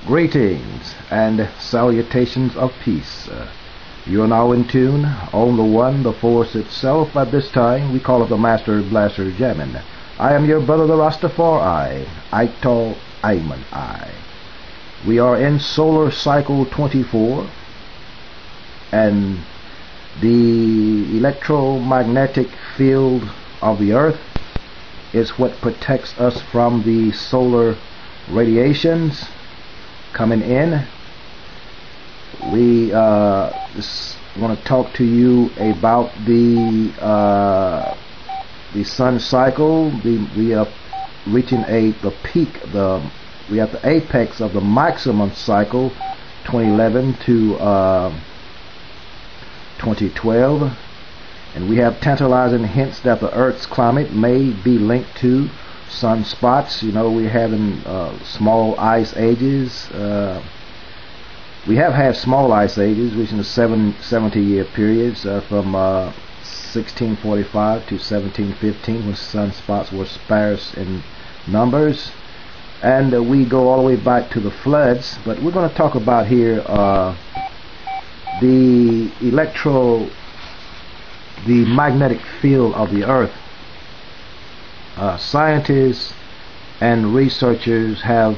Greetings and salutations of peace. You are now in tune on the one, the force itself. At this time, we call it the Master Blaster Jamming. I am your brother, the Rastafari, Ital IMan I. We are in solar cycle 24, and the electromagnetic field of the earth is what protects us from the solar radiations coming in. We just want to talk to you about the sun cycle. We are reaching the peak. We have the apex of the maximum cycle, 2011 to 2012, and we have tantalizing hints that the Earth's climate may be linked to sunspots. You know, we're having small ice ages. We have had small ice ages reaching the 70-year periods from 1645 to 1715, when sunspots were sparse in numbers. And we go all the way back to the floods. But we're going to talk about here the magnetic field of the earth. Scientists and researchers have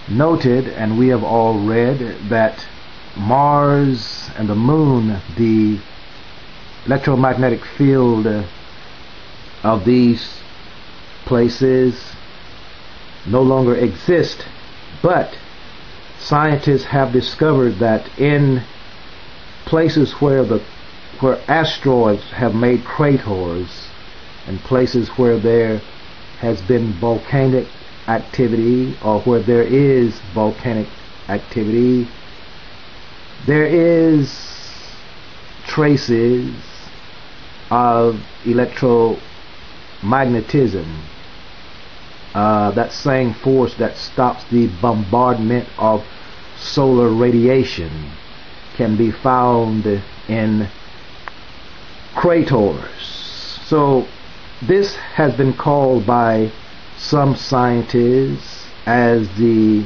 noted, and we have all read, that Mars and the Moon, the electromagnetic field of these places no longer exist. But scientists have discovered that in places where asteroids have made craters, and places where there has been volcanic activity, or where there is volcanic activity, there is traces of electromagnetism. That same force that stops the bombardment of solar radiation can be found in craters. So this has been called by some scientists as the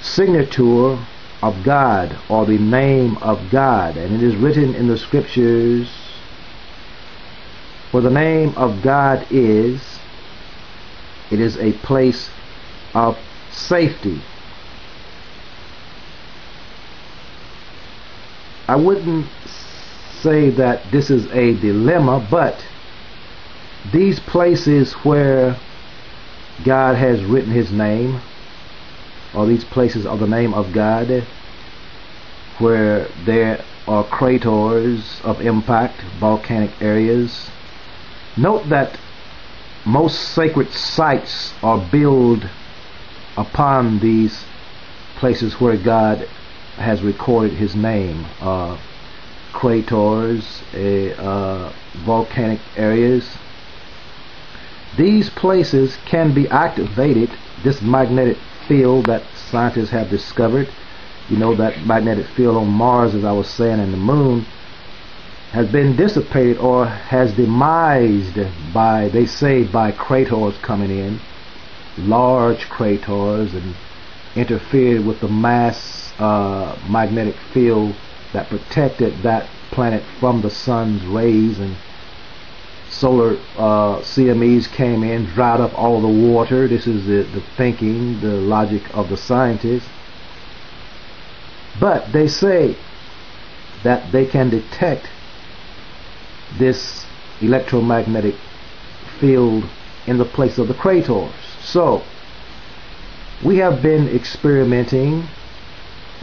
signature of God, or the name of God. And it is written in the scriptures, where the name of God is, it is a place of safety. I wouldn't say that this is a dilemma, but these places where God has written his name, or these places are the name of God, where there are craters of impact, volcanic areas. Note that most sacred sites are built upon these places where God has recorded his name. Craters, volcanic areas. These places can be activated. This magnetic field that scientists have discovered, you know, that magnetic field on Mars, as I was saying, and the Moon, has been dissipated or has demised by, they say, by craters coming in, large craters, and interfered with the mass magnetic field that protected that planet from the sun's rays. And solar CMEs came in, dried up all the water. This is the thinking, the logic of the scientists. But they say that they can detect this electromagnetic field in the place of the craters. So we have been experimenting,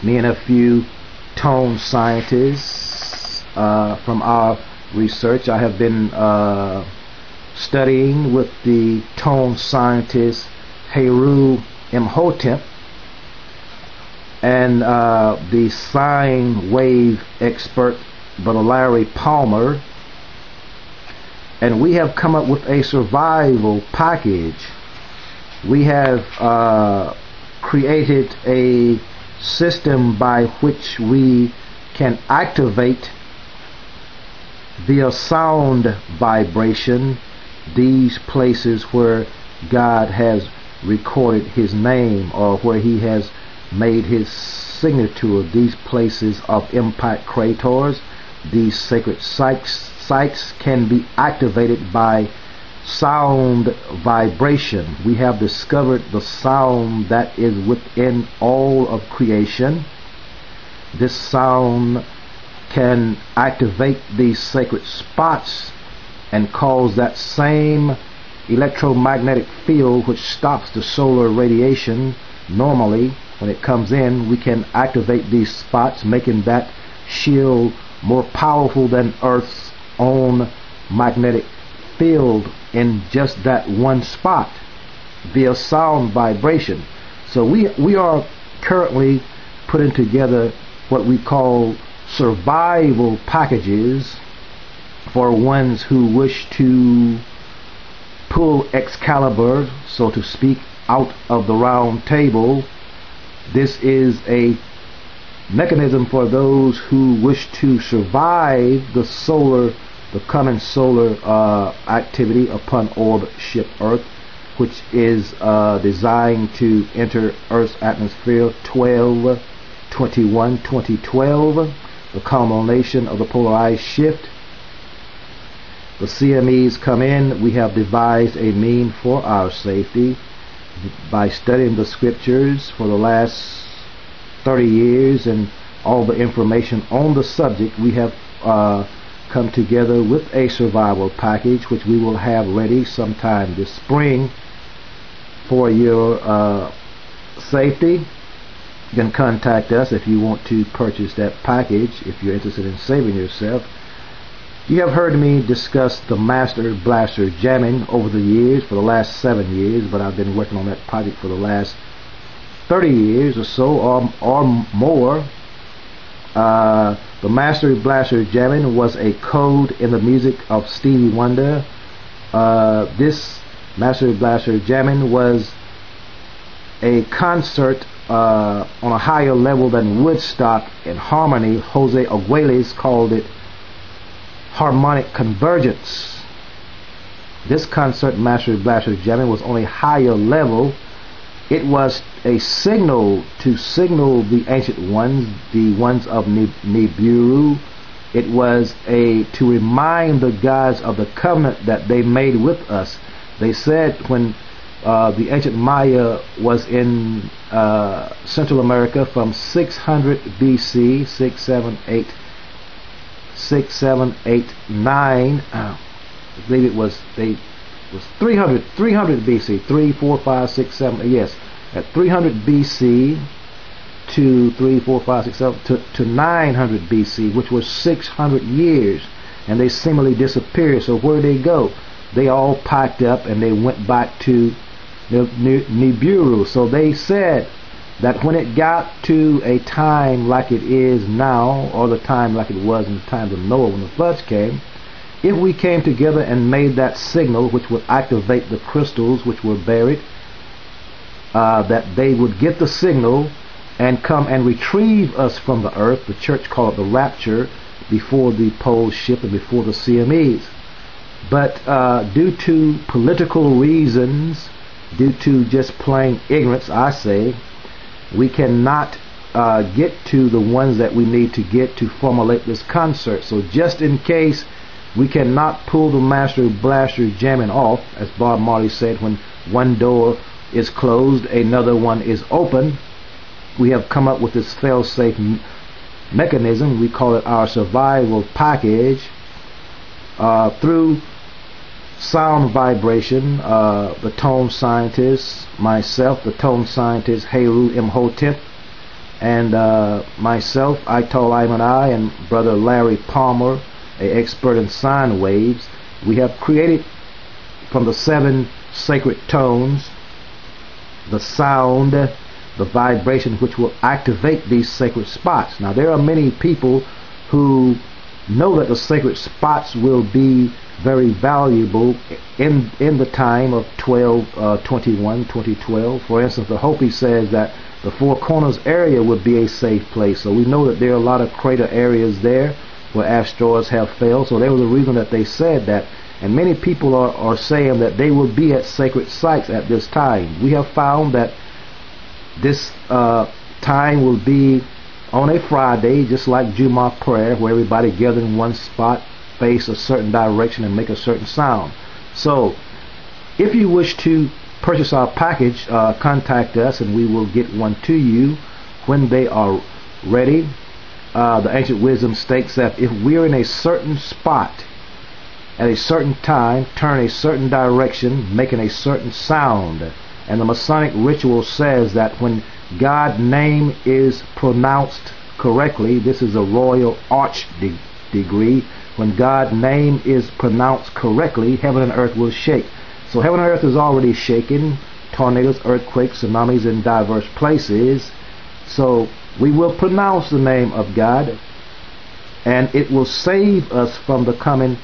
me and a few tone scientists from our research. I have been studying with the tone scientist Heru Imhotep, and the sine wave expert Larry Palmer, and we have come up with a survival package. We have created a system by which we can activate via sound vibration these places where God has recorded his name, or where he has made his signature. These places of impact craters, these sacred sites can be activated by sound vibration. We have discovered the sound that is within all of creation. This sound can activate these sacred spots and cause that same electromagnetic field which stops the solar radiation. Normally, when it comes in, we can activate these spots, making that shield more powerful than Earth's own magnetic field in just that one spot via sound vibration. So we are currently putting together what we call survival packages for ones who wish to pull Excalibur, so to speak, out of the round table. This is a mechanism for those who wish to survive the coming solar activity upon orbit ship Earth, which is designed to enter Earth's atmosphere 12/21/2012, the culmination of the polar ice shift. The CMEs come in. We have devised a mean for our safety by studying the scriptures for the last 30 years and all the information on the subject. We have come together with a survival package which we will have ready sometime this spring for your safety. You can contact us if you want to purchase that package, if you're interested in saving yourself. You have heard me discuss the Master Blaster jamming over the years, for the last 7 years, but I've been working on that project for the last 30 years or so, or more. The Master Blaster jamming was a code in the music of Stevie Wonder. This Master Blaster jamming was a concert on a higher level than Woodstock in harmony. Jose Arguelles called it harmonic convergence. This concert, Master Blaster jamming, was on a higher level. It was a signal to signal the ancient ones, the ones of Nibiru. It was to remind the gods of the covenant that they made with us. They said when the ancient Maya was in Central America from 600 BC, 6789, I believe it was 300 BC, 3, 4, 5, 6, 7, yes, at 300 BC to 3, 4, 5, 6, 7 to 900 BC, which was 600 years, and they seemingly disappeared. So where did they go? They all packed up and they went back to Nibiru. So they said that when it got to a time like it is now, or the time like it was in the times of Noah when the floods came, if we came together and made that signal which would activate the crystals which were buried, that they would get the signal and come and retrieve us from the earth. The church called it the rapture, before the pole shift and before the CMEs. But due to political reasons, due to just plain ignorance, I say, we cannot get to the ones that we need to get to formulate this concert. So just in case we cannot pull the Master Blaster jamming off, as Bob Marley said, when one door is closed, another one is open, we have come up with this fail-safe mechanism. We call it our survival package. Through sound vibration, the tone scientist, myself, the tone scientist Heru Imhotep, and myself, Ital IMan I, and brother Larry Palmer, an expert in sine waves, we have created from the 7 sacred tones the sound, the vibration which will activate these sacred spots. Now there are many people who know that the sacred spots will be very valuable in the time of 12/21/2012. For instance, the Hopi says that the Four Corners area would be a safe place. So we know that there are a lot of crater areas there where asteroids have failed. So there was a reason that they said that And many people are saying that they will be at sacred sites at this time. We have found that this time will be on a Friday, just like Jumu'ah prayer, where everybody gather in one spot, face a certain direction, and make a certain sound. So if you wish to purchase our package, contact us and we will get one to you when they are ready. The ancient wisdom states that if we're in a certain spot at a certain time, turn a certain direction, making a certain sound, and the Masonic ritual says that when God's name is pronounced correctly, this is a royal arch degree, when God's name is pronounced correctly, heaven and earth will shake. So heaven and earth is already shaking, tornadoes, earthquakes, tsunamis in diverse places. So we will pronounce the name of God, and it will save us from the coming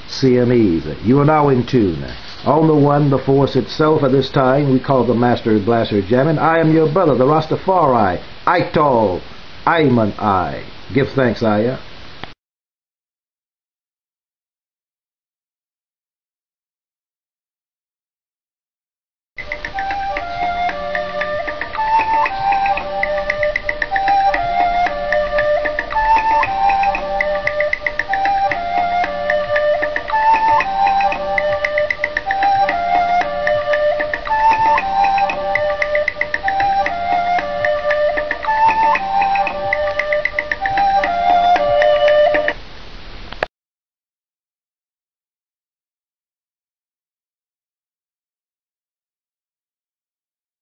CMEs. You are now in tune. On the one, the force itself at this time, we call the Master Blaster Jamming. I am your brother, the Rastafari, Ital IMan I. Give thanks, Ayah.